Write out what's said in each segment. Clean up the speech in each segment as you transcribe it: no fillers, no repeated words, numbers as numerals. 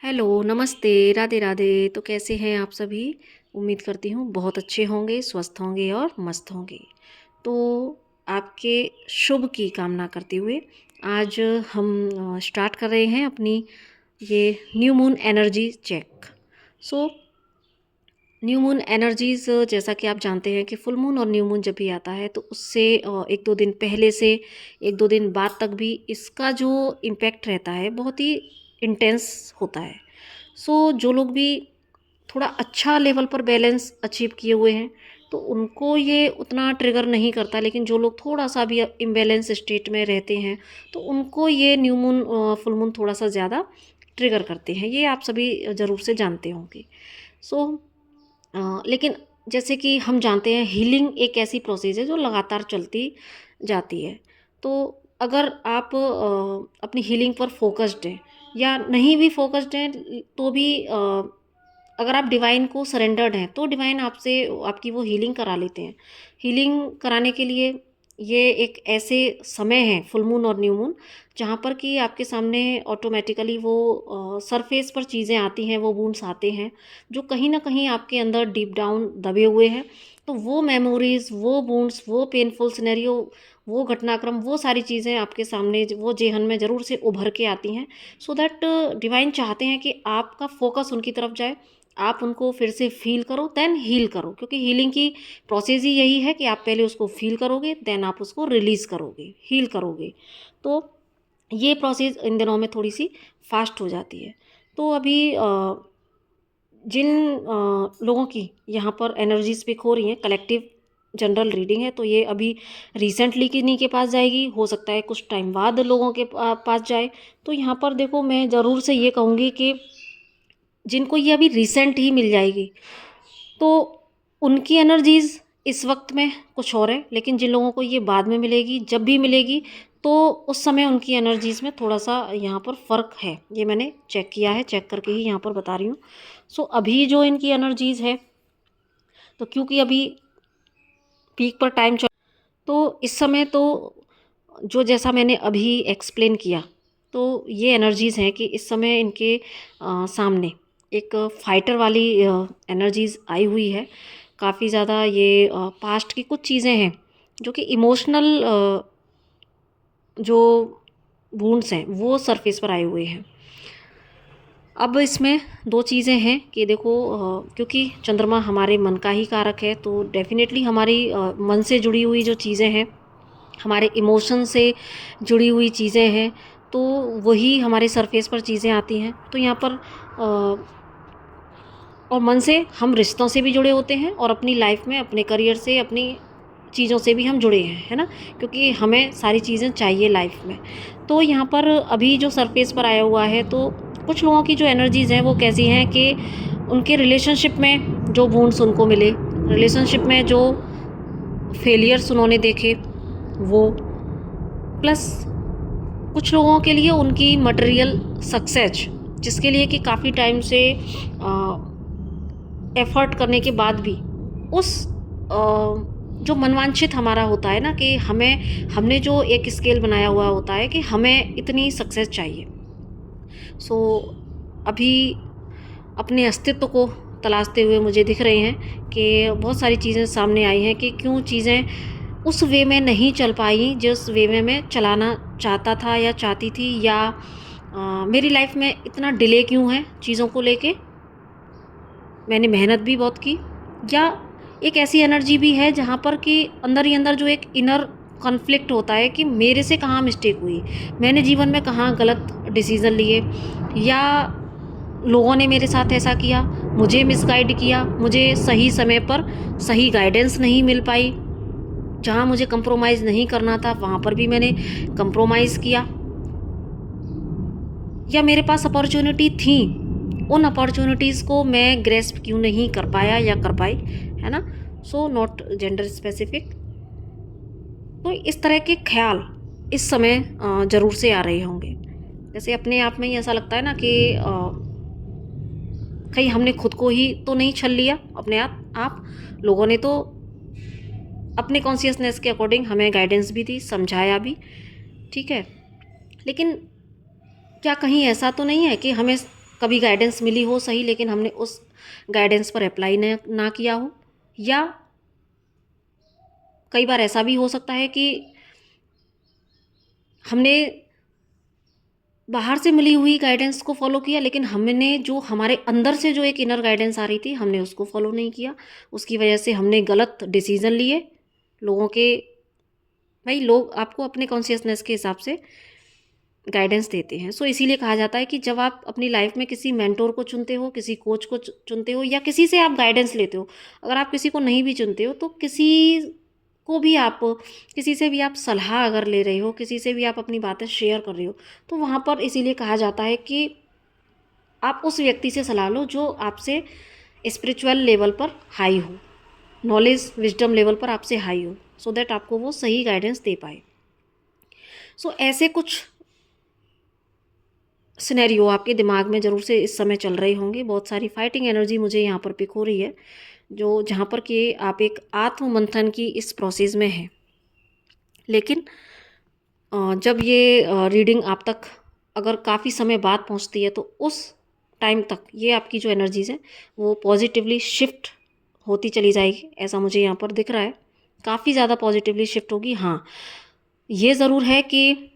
Hello, नमस्ते, राधे राधे। तो कैसे हैं आप सभी? उम्मीद करती हूँ बहुत अच्छे होंगे, स्वस्थ होंगे और मस्त होंगे। तो आपके शुभ की कामना करते हुए आज हम स्टार्ट कर रहे हैं अपनी ये new moon energy check. So new moon energies, जैसा कि आप जानते हैं कि फुल मून और न्यू मून जब भी आता है तो उससे 1-2 दिन पहले से 1-2 दिन बाद तक भी इसका जो इम्पैक्ट रहता है बहुत ही इंटेंस होता है। सो जो लोग भी थोड़ा अच्छा लेवल पर बैलेंस अचीव किए हुए हैं तो उनको ये उतना ट्रिगर नहीं करता, लेकिन जो लोग थोड़ा सा भी इम्बैलेंस स्टेट में रहते हैं तो उनको ये न्यू मून फुल मून थोड़ा सा ज़्यादा ट्रिगर करते हैं। ये आप सभी ज़रूर से जानते होंगे। सो लेकिन जैसे कि हम जानते हैं हीलिंग एक ऐसी प्रोसेस है जो लगातार चलती जाती है। तो अगर आप अपनी हीलिंग पर फोकस्ड हैं या नहीं भी फोकस्ड हैं तो भी अगर आप डिवाइन को सरेंडर्ड हैं तो डिवाइन आपसे आपकी वो हीलिंग करा लेते हैं। हीलिंग कराने के लिए ये एक ऐसे समय है फुल मून और न्यू मून जहाँ पर कि आपके सामने ऑटोमेटिकली वो सरफेस पर चीज़ें आती हैं, वो वुंड्स आते हैं जो कहीं ना कहीं आपके अंदर डीप डाउन दबे हुए हैं। तो वो मेमोरीज, वो वुंड्स, वो पेनफुल सिनेरियो, वो घटनाक्रम, वो सारी चीज़ें आपके सामने वो जेहन में ज़रूर से उभर के आती हैं। सो दैट डिवाइन चाहते हैं कि आपका फोकस उनकी तरफ जाए, आप उनको फिर से फील करो देन हील करो, क्योंकि हीलिंग की प्रोसेस ही यही है कि आप पहले उसको फील करोगे देन आप उसको रिलीज़ करोगे, हील करोगे। तो ये प्रोसेस इन दिनों में थोड़ी सी फास्ट हो जाती है। तो अभी जिन लोगों की यहाँ पर एनर्जीज पिक हो रही हैं, कलेक्टिव जनरल रीडिंग है तो ये अभी रिसेंटली किन्हीं के पास जाएगी, हो सकता है कुछ टाइम बाद लोगों के पास जाए। तो यहाँ पर देखो, मैं ज़रूर से ये कहूँगी कि जिनको ये अभी रिसेंट ही मिल जाएगी तो उनकी एनर्जीज इस वक्त में कुछ और है, लेकिन जिन लोगों को ये बाद में मिलेगी, जब भी मिलेगी तो उस समय उनकी एनर्जीज में थोड़ा सा यहाँ पर फ़र्क है। ये मैंने चेक किया है, चेक करके ही यहाँ पर बता रही हूँ। सो अभी जो इनकी एनर्जीज है तो क्योंकि अभी पीक पर टाइम चल, तो इस समय तो जो जैसा मैंने अभी एक्सप्लेन किया तो ये एनर्जीज़ हैं कि इस समय इनके सामने एक फाइटर वाली एनर्जीज़ आई हुई है। काफ़ी ज़्यादा ये पास्ट की कुछ चीज़ें हैं जो कि इमोशनल जो वुंड्स हैं वो सरफेस पर आए हुए हैं। अब इसमें दो चीज़ें हैं कि देखो, क्योंकि चंद्रमा हमारे मन का ही कारक है तो डेफिनेटली हमारी मन से जुड़ी हुई जो चीज़ें हैं, हमारे इमोशन से जुड़ी हुई चीज़ें हैं, तो वही हमारे सरफेस पर चीज़ें आती हैं। तो यहाँ पर और मन से हम रिश्तों से भी जुड़े होते हैं और अपनी लाइफ में अपने करियर से, अपनी चीज़ों से भी हम जुड़े हैं, है ना, क्योंकि हमें सारी चीज़ें चाहिए लाइफ में। तो यहाँ पर अभी जो सरफेस पर आया हुआ है तो कुछ लोगों की जो एनर्जीज़ हैं वो कैसी हैं कि उनके रिलेशनशिप में जो वुंड्स उनको मिले, रिलेशनशिप में जो फेलियर्स उन्होंने देखे वो, प्लस कुछ लोगों के लिए उनकी मटेरियल सक्सेस, जिसके लिए कि काफ़ी टाइम से एफर्ट करने के बाद भी उस जो मनवांछित हमारा होता है ना कि हमने जो एक स्केल बनाया हुआ होता है कि हमें इतनी सक्सेस चाहिए। सो अभी अपने अस्तित्व को तलाशते हुए मुझे दिख रहे हैं कि बहुत सारी चीज़ें सामने आई हैं कि क्यों चीज़ें उस वे में नहीं चल पाई जिस वे में मैं चलाना चाहता था या चाहती थी, या मेरी लाइफ में इतना डिले क्यों है चीज़ों को लेके। मैंने मेहनत भी बहुत की, या एक ऐसी एनर्जी भी है जहाँ पर कि अंदर ही अंदर जो एक इनर कॉन्फ्लिक्ट होता है कि मेरे से कहाँ मिस्टेक हुई, मैंने जीवन में कहाँ गलत डिसीज़न लिए, या लोगों ने मेरे साथ ऐसा किया, मुझे मिसगाइड किया, मुझे सही समय पर सही गाइडेंस नहीं मिल पाई, जहाँ मुझे कंप्रोमाइज़ नहीं करना था वहाँ पर भी मैंने कंप्रोमाइज़ किया, या मेरे पास अपॉर्चुनिटी थी, उन अपॉर्चुनिटीज़ को मैं ग्रेस्प क्यों नहीं कर पाया या कर पाई, है ना। So not gender specific. तो इस तरह के ख्याल इस समय ज़रूर से आ रहे होंगे। जैसे अपने आप में ही ऐसा लगता है ना कि कहीं हमने खुद को ही तो नहीं छल लिया अपने आप लोगों ने तो अपने कॉन्शियसनेस के अकॉर्डिंग हमें गाइडेंस भी दी, समझाया भी, ठीक है, लेकिन क्या कहीं ऐसा तो नहीं है कि हमें कभी गाइडेंस मिली हो सही, लेकिन हमने उस गाइडेंस पर अप्लाई ना किया हो, या कई बार ऐसा भी हो सकता है कि हमने बाहर से मिली हुई गाइडेंस को फॉलो किया, लेकिन हमने जो हमारे अंदर से जो एक इनर गाइडेंस आ रही थी, हमने उसको फॉलो नहीं किया। उसकी वजह से हमने गलत डिसीजन लिए। लोगों के भाई लोग आपको अपने कॉन्शियसनेस के हिसाब से गाइडेंस देते हैं। सो इसीलिए कहा जाता है कि जब आप अपनी लाइफ में किसी मेंटोर को चुनते हो, किसी कोच को चुनते हो, या किसी से आप गाइडेंस लेते हो, अगर आप किसी को नहीं भी चुनते हो तो किसी को भी आप किसी से भी आप सलाह अगर ले रहे हो, किसी से भी आप अपनी बातें शेयर कर रहे हो, तो वहाँ पर इसीलिए कहा जाता है कि आप उस व्यक्ति से सलाह लो जो आपसे स्पिरिचुअल लेवल पर हाई हो, नॉलेज विजडम लेवल पर आपसे हाई हो, सो दैट आपको वो सही गाइडेंस दे पाए। सो ऐसे कुछ सिनेरियो आपके दिमाग में ज़रूर से इस समय चल रहे होंगे। बहुत सारी फाइटिंग एनर्जी मुझे यहाँ पर पिक हो रही है, जो जहाँ पर कि आप एक आत्म मंथन की इस प्रोसेस में हैं। लेकिन जब ये रीडिंग आप तक अगर काफ़ी समय बाद पहुँचती है, तो उस टाइम तक ये आपकी जो एनर्जीज़ हैं वो पॉजिटिवली शिफ्ट होती चली जाएगी, ऐसा मुझे यहाँ पर दिख रहा है। काफ़ी ज़्यादा पॉजिटिवली शिफ्ट होगी। हाँ, ये ज़रूर है कि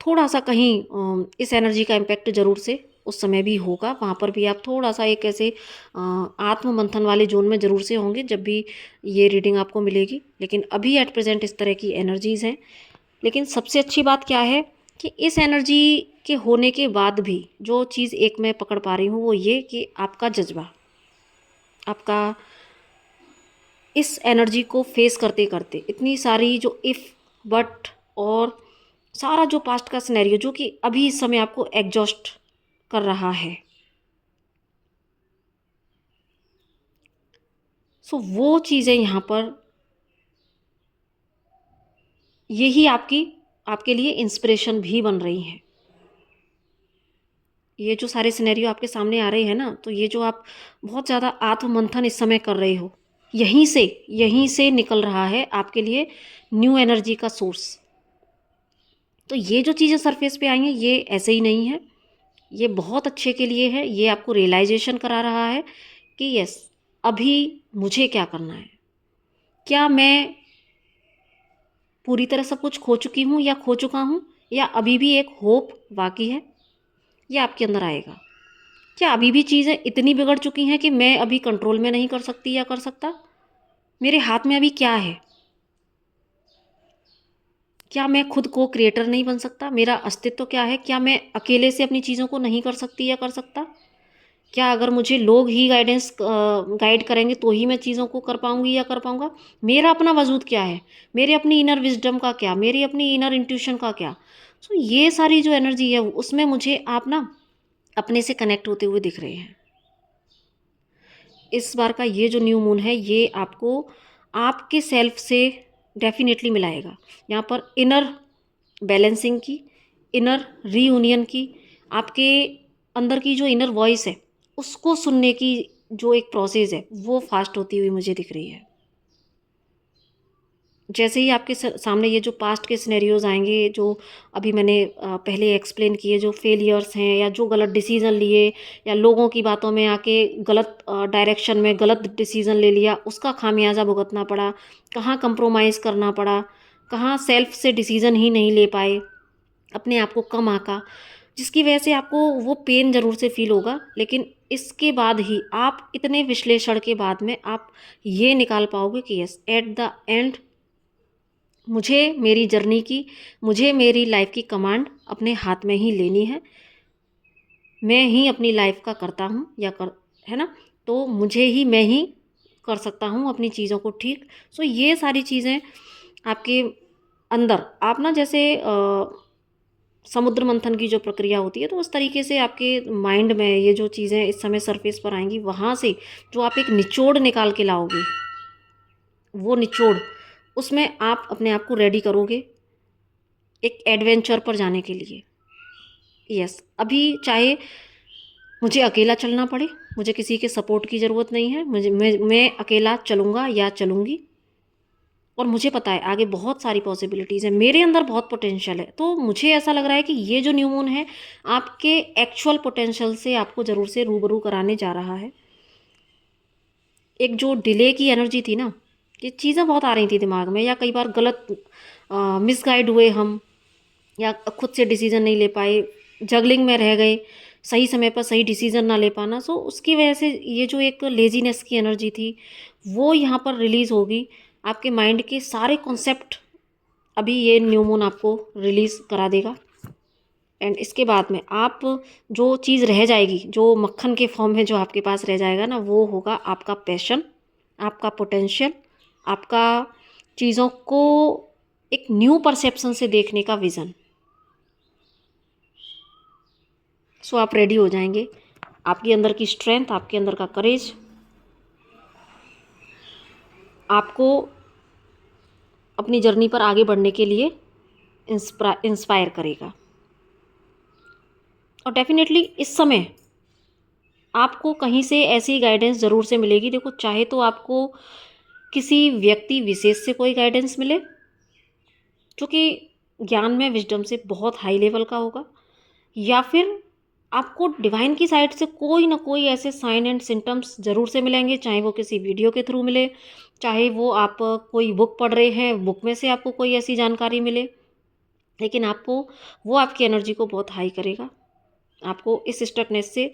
थोड़ा सा कहीं इस एनर्जी का इम्पैक्ट ज़रूर से उस समय भी होगा। वहाँ पर भी आप थोड़ा सा एक ऐसे आत्म मंथन वाले जोन में ज़रूर से होंगे जब भी ये रीडिंग आपको मिलेगी। लेकिन अभी एट प्रेजेंट इस तरह की एनर्जीज़ हैं। लेकिन सबसे अच्छी बात क्या है कि इस एनर्जी के होने के बाद भी जो चीज़ एक मैं पकड़ पा रही हूँ वो ये कि आपका जज्बा, आपका इस एनर्जी को फेस करते करते इतनी सारी जो इफ़ बट और सारा जो पास्ट का सिनेरियो जो कि अभी इस समय आपको एग्जॉस्ट कर रहा है, सो वो चीज़ें यहाँ पर यही आपके लिए इंस्पिरेशन भी बन रही हैं। ये जो सारे सिनेरियो आपके सामने आ रहे हैं ना, तो ये जो आप बहुत ज़्यादा आत्ममंथन इस समय कर रहे हो, यहीं से निकल रहा है आपके लिए न्यू एनर्जी का सोर्स। तो ये जो चीज़ें सरफेस पे आई हैं ये ऐसे ही नहीं है, ये बहुत अच्छे के लिए है। ये आपको रियलाइजेशन करा रहा है कि यस, अभी मुझे क्या करना है। क्या मैं पूरी तरह सब कुछ खो चुकी हूँ या खो चुका हूँ, या अभी भी एक होप बाकी है, ये आपके अंदर आएगा। क्या अभी भी चीज़ें इतनी बिगड़ चुकी हैं कि मैं अभी कंट्रोल में नहीं कर सकती या कर सकता? मेरे हाथ में अभी क्या है? क्या मैं खुद को क्रिएटर नहीं बन सकता? मेरा अस्तित्व क्या है? क्या मैं अकेले से अपनी चीज़ों को नहीं कर सकती या कर सकता? क्या अगर मुझे लोग ही गाइड करेंगे तो ही मैं चीज़ों को कर पाऊँगी या कर पाऊँगा? मेरा अपना वजूद क्या है? मेरे अपनी इनर विज़डम का क्या? मेरी अपनी इनर इंट्यूशन का क्या? सो ये सारी जो एनर्जी है उसमें मुझे आप ना अपने से कनेक्ट होते हुए दिख रहे हैं। इस बार का ये जो न्यू मून है ये आपको आपके सेल्फ से डेफिनेटली मिलाएगा। यहाँ पर इनर बैलेंसिंग की, इनर रीयूनियन की, आपके अंदर की जो इनर वॉइस है उसको सुनने की जो एक प्रोसेस है वो फास्ट होती हुई मुझे दिख रही है। जैसे ही आपके सामने ये जो पास्ट के सिनेरियोज आएंगे, जो अभी मैंने पहले एक्सप्लेन किए, जो फेलियर्स हैं या जो गलत डिसीज़न लिए या लोगों की बातों में आके गलत डायरेक्शन में गलत डिसीज़न ले लिया, उसका खामियाजा भुगतना पड़ा, कहाँ कंप्रोमाइज़ करना पड़ा, कहाँ सेल्फ से डिसीज़न ही नहीं ले पाए, अपने आप को कम आका, जिसकी वजह से आपको वो पेन ज़रूर से फील होगा। लेकिन इसके बाद ही आप इतने विश्लेषण के बाद में आप ये निकाल पाओगे कि यस, एट द एंड मुझे मेरी जर्नी की, मुझे मेरी लाइफ की कमांड अपने हाथ में ही लेनी है। मैं ही अपनी लाइफ का करता हूँ या कर है ना, तो मैं ही कर सकता हूँ अपनी चीज़ों को ठीक। सो ये सारी चीज़ें आपके अंदर आप ना जैसे समुद्र मंथन की जो प्रक्रिया होती है, तो उस तरीके से आपके माइंड में ये जो चीज़ें इस समय सरफेस पर आएंगी, वहाँ से जो आप एक निचोड़ निकाल के लाओगे, वो निचोड़ उसमें आप अपने आप को रेडी करोगे एक एडवेंचर पर जाने के लिए। यस, अभी चाहे मुझे अकेला चलना पड़े, मुझे किसी के सपोर्ट की ज़रूरत नहीं है, मैं अकेला चलूँगा या चलूँगी। और मुझे पता है आगे बहुत सारी पॉसिबिलिटीज़ है, मेरे अंदर बहुत पोटेंशियल है। तो मुझे ऐसा लग रहा है कि ये जो न्यू मून है आपके एक्चुअल पोटेंशियल से आपको ज़रूर से रूबरू कराने जा रहा है। एक जो डिले की एनर्जी थी ना, ये चीज़ें बहुत आ रही थी दिमाग में, या कई बार गलत मिसगाइड हुए हम, या खुद से डिसीज़न नहीं ले पाए, जगलिंग में रह गए, सही समय पर सही डिसीज़न ना ले पाना। सो उसकी वजह से ये जो एक लेज़ीनेस की एनर्जी थी वो यहाँ पर रिलीज़ होगी। आपके माइंड के सारे कॉन्सेप्ट अभी ये न्यू मून आपको रिलीज़ करा देगा। एंड इसके बाद में आप जो चीज़ रह जाएगी, जो मक्खन के फॉर्म में जो आपके पास रह जाएगा ना, वो होगा आपका पैशन, आपका पोटेंशियल, आपका चीज़ों को एक न्यू परसेप्शन से देखने का विज़न। सो आप रेडी हो जाएंगे। आपके अंदर की स्ट्रेंथ, आपके अंदर का करेज आपको अपनी जर्नी पर आगे बढ़ने के लिए इंस्पायर करेगा। और डेफिनेटली इस समय आपको कहीं से ऐसी गाइडेंस ज़रूर से मिलेगी। देखो, चाहे तो आपको किसी व्यक्ति विशेष से कोई गाइडेंस मिले जो कि ज्ञान में, विजडम से बहुत हाई लेवल का होगा, या फिर आपको डिवाइन की साइड से कोई ना कोई ऐसे साइन एंड सिम्टम्स ज़रूर से मिलेंगे, चाहे वो किसी वीडियो के थ्रू मिले, चाहे वो आप कोई बुक पढ़ रहे हैं, बुक में से आपको कोई ऐसी जानकारी मिले। लेकिन आपको वो आपकी एनर्जी को बहुत हाई करेगा, आपको इस स्टकनेस से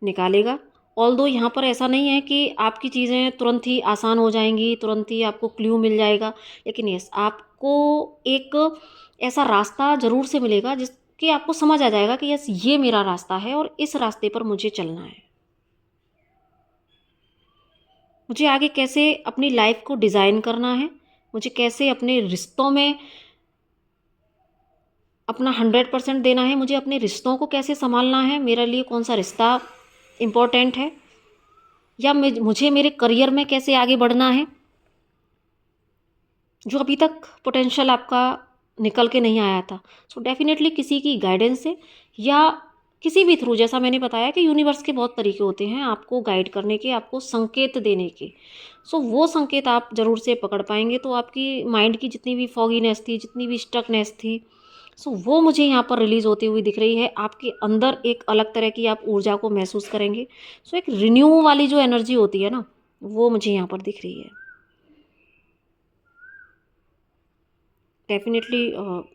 निकालेगा। ऑल्दो यहाँ पर ऐसा नहीं है कि आपकी चीज़ें तुरंत ही आसान हो जाएंगी, तुरंत ही आपको क्ल्यू मिल जाएगा, लेकिन यस, आपको एक ऐसा रास्ता ज़रूर से मिलेगा जिसके आपको समझ आ जाएगा कि यस, ये मेरा रास्ता है और इस रास्ते पर मुझे चलना है। मुझे आगे कैसे अपनी लाइफ को डिज़ाइन करना है, मुझे कैसे अपने रिश्तों में अपना 100% देना है, मुझे अपने रिश्तों को कैसे संभालना है, मेरे लिए कौन सा रिश्ता इम्पोर्टेंट है, या मुझे मेरे करियर में कैसे आगे बढ़ना है। जो अभी तक पोटेंशियल आपका निकल के नहीं आया था, सो डेफिनेटली किसी की गाइडेंस से या किसी भी थ्रू, जैसा मैंने बताया कि यूनिवर्स के बहुत तरीके होते हैं आपको गाइड करने के, आपको संकेत देने के। सो वो संकेत आप ज़रूर से पकड़ पाएंगे, तो आपकी माइंड की जितनी भी फॉगीनेस थी, जितनी भी स्टकनेस थी, सो वो मुझे यहाँ पर रिलीज़ होती हुई दिख रही है। आपके अंदर एक अलग तरह की आप ऊर्जा को महसूस करेंगे। सो एक रिन्यू वाली जो एनर्जी होती है ना, वो मुझे यहाँ पर दिख रही है। डेफ़िनेटली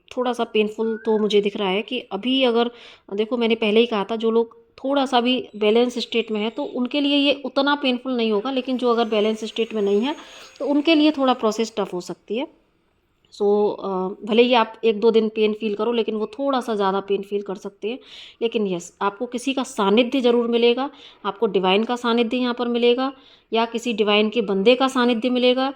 थोड़ा सा पेनफुल तो मुझे दिख रहा है कि अभी अगर देखो, मैंने पहले ही कहा था, जो लोग थोड़ा सा भी बैलेंस स्टेट में है तो उनके लिए ये उतना पेनफुल नहीं होगा, लेकिन जो अगर बैलेंस स्टेट में नहीं है तो उनके लिए थोड़ा प्रोसेस टफ हो सकती है। सो भले ही आप 1-2 दिन पेन फील करो, लेकिन वो थोड़ा सा ज़्यादा पेन फील कर सकते हैं। लेकिन यस, आपको किसी का सानिध्य ज़रूर मिलेगा, आपको डिवाइन का सानिध्य यहाँ पर मिलेगा, या किसी डिवाइन के बंदे का सानिध्य मिलेगा,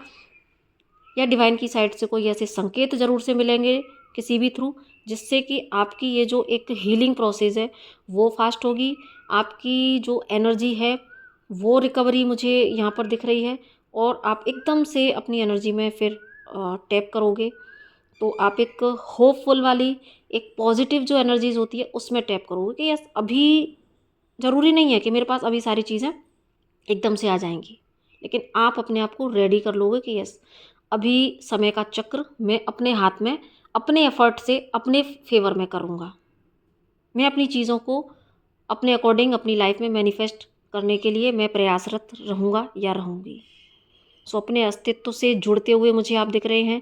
या डिवाइन की साइड से कोई ऐसे संकेत ज़रूर से मिलेंगे किसी भी थ्रू, जिससे कि आपकी ये जो एक हीलिंग प्रोसेस है वो फास्ट होगी। आपकी जो एनर्जी है वो रिकवरी मुझे यहाँ पर दिख रही है, और आप एकदम से अपनी एनर्जी में फिर टैप करोगे, तो आप एक होपफुल वाली, एक पॉजिटिव जो एनर्जीज होती है उसमें टैप करोगे कि यस, अभी ज़रूरी नहीं है कि मेरे पास अभी सारी चीज़ें एकदम से आ जाएंगी, लेकिन आप अपने आप को रेडी कर लोगे कि यस, अभी समय का चक्र मैं अपने हाथ में, अपने एफर्ट से अपने फेवर में करूँगा। मैं अपनी चीज़ों को अपने अकॉर्डिंग अपनी लाइफ में मैनिफेस्ट करने के लिए मैं प्रयासरत रहूँगा या रहूँगी। सो अपने अस्तित्व से जुड़ते हुए मुझे आप दिख रहे हैं,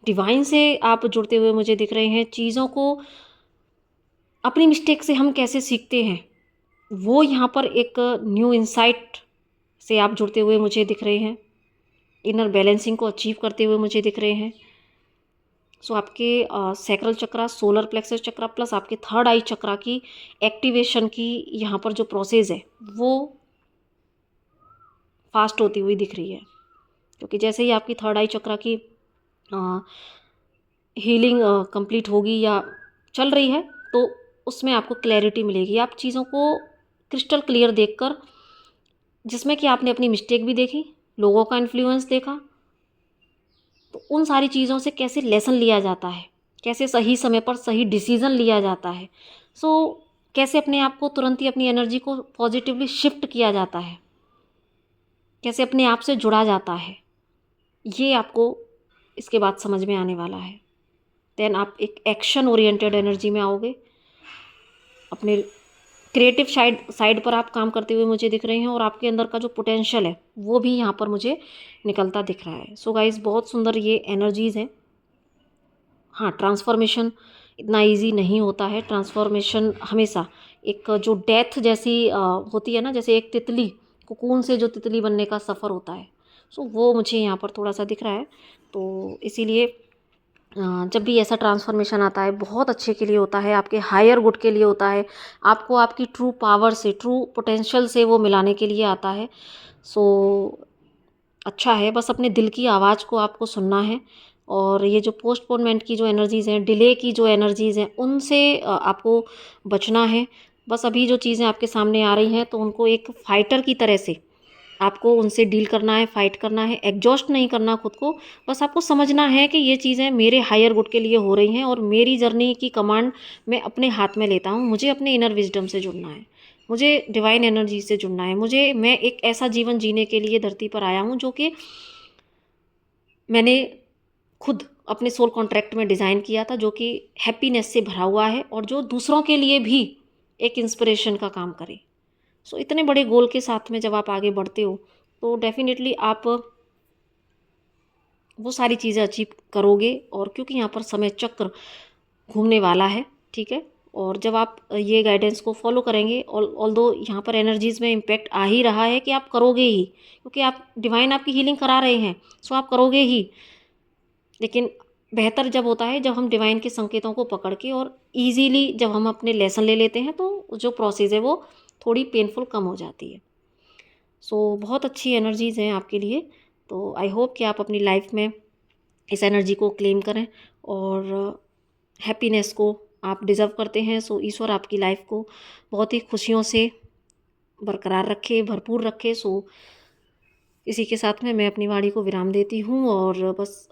डिवाइन से आप जुड़ते हुए मुझे दिख रहे हैं। चीज़ों को, अपनी मिस्टेक से हम कैसे सीखते हैं, वो यहाँ पर एक न्यू इंसाइट से आप जुड़ते हुए मुझे दिख रहे हैं। इनर बैलेंसिंग को अचीव करते हुए मुझे दिख रहे हैं। सो आपके सैक्रल चक्रा, सोलर प्लेक्सस चक्रा प्लस आपके थर्ड आई चक्रा की एक्टिवेशन की यहाँ पर जो प्रोसेस है वो फास्ट होती हुई दिख रही है, क्योंकि जैसे ही आपकी थर्ड आई चक्रा की हीलिंग कंप्लीट होगी या चल रही है, तो उसमें आपको क्लैरिटी मिलेगी। आप चीज़ों को क्रिस्टल क्लियर देखकर, जिसमें कि आपने अपनी मिस्टेक भी देखी, लोगों का इन्फ्लुएंस देखा, तो उन सारी चीज़ों से कैसे लेसन लिया जाता है, कैसे सही समय पर सही डिसीज़न लिया जाता है। सो कैसे अपने आप को तुरंत ही अपनी एनर्जी को पॉजिटिवली शिफ्ट किया जाता है, कैसे अपने आप से जुड़ा जाता है, ये आपको इसके बाद समझ में आने वाला है। देन आप एक एक्शन ओरिएंटेड एनर्जी में आओगे, अपने क्रिएटिव साइड पर आप काम करते हुए मुझे दिख रहे हैं, और आपके अंदर का जो पोटेंशियल है वो भी यहाँ पर मुझे निकलता दिख रहा है। सो गाइस, बहुत सुंदर ये एनर्जीज़ हैं। हाँ, ट्रांसफॉर्मेशन इतना इजी नहीं होता है। ट्रांसफॉर्मेशन हमेशा एक जो डेथ जैसी होती है ना, जैसे एक तितली, कोकून से जो तितली बनने का सफ़र होता है, सो वो मुझे यहाँ पर थोड़ा सा दिख रहा है। तो इसीलिए जब भी ऐसा ट्रांसफॉर्मेशन आता है, बहुत अच्छे के लिए होता है, आपके हायर गुड के लिए होता है, आपको आपकी ट्रू पावर से, ट्रू पोटेंशियल से वो मिलाने के लिए आता है। सो अच्छा है, बस अपने दिल की आवाज़ को आपको सुनना है, और ये जो पोस्टपोनमेंट की जो एनर्जीज़ हैं, डिले की जो एनर्जीज़ हैं, उनसे आपको बचना है। बस अभी जो चीज़ें आपके सामने आ रही हैं, तो उनको एक फाइटर की तरह से आपको उनसे डील करना है, फाइट करना है, एग्जॉस्ट नहीं करना खुद को। बस आपको समझना है कि ये चीज़ें मेरे हायर गुड के लिए हो रही हैं, और मेरी जर्नी की कमांड मैं अपने हाथ में लेता हूँ। मुझे अपने इनर विजडम से जुड़ना है, मुझे डिवाइन एनर्जी से जुड़ना है, मैं एक ऐसा जीवन जीने के लिए धरती पर आया हूँ जो कि मैंने खुद अपने सोल कॉन्ट्रैक्ट में डिज़ाइन किया था, जो कि हैप्पीनेस से भरा हुआ है, और जो दूसरों के लिए भी एक इंस्पिरेशन का काम करे। सो इतने बड़े गोल के साथ में जब आप आगे बढ़ते हो, तो डेफिनेटली आप वो सारी चीज़ें अचीव करोगे। और क्योंकि यहाँ पर समय चक्र घूमने वाला है, ठीक है, और जब आप ये गाइडेंस को फॉलो करेंगे, ऑल्दो यहाँ पर एनर्जीज़ में इम्पैक्ट आ ही रहा है कि आप करोगे ही, क्योंकि आप डिवाइन आपकी हीलिंग करा रहे हैं, सो आप करोगे ही। लेकिन बेहतर जब होता है जब हम डिवाइन के संकेतों को पकड़ के और इजीली जब हम अपने लेसन ले लेते हैं, तो जो प्रोसेस है वो थोड़ी पेनफुल कम हो जाती है। सो बहुत अच्छी एनर्जीज़ हैं आपके लिए। तो आई होप कि आप अपनी लाइफ में इस एनर्जी को क्लेम करें, और हैप्पीनेस को आप डिज़र्व करते हैं। सो ईश्वर आपकी लाइफ को बहुत ही खुशियों से बरकरार रखे, भरपूर रखे। सो इसी के साथ में मैं अपनी वाणी को विराम देती हूँ, और बस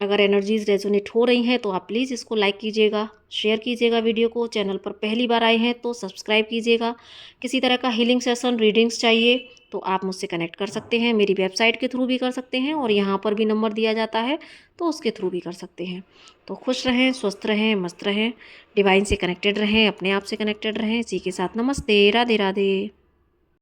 अगर एनर्जीज़ रेजोनेट हो रही हैं तो आप प्लीज़ इसको लाइक कीजिएगा, शेयर कीजिएगा वीडियो को। चैनल पर पहली बार आए हैं तो सब्सक्राइब कीजिएगा। किसी तरह का हीलिंग सेशन, रीडिंग्स चाहिए तो आप मुझसे कनेक्ट कर सकते हैं, मेरी वेबसाइट के थ्रू भी कर सकते हैं, और यहाँ पर भी नंबर दिया जाता है तो उसके थ्रू भी कर सकते हैं। तो खुश रहें, स्वस्थ रहें, मस्त रहें, डिवाइन से कनेक्टेड रहें, अपने आप से कनेक्टेड रहें। इसी के साथ नमस्ते, राधे राधे।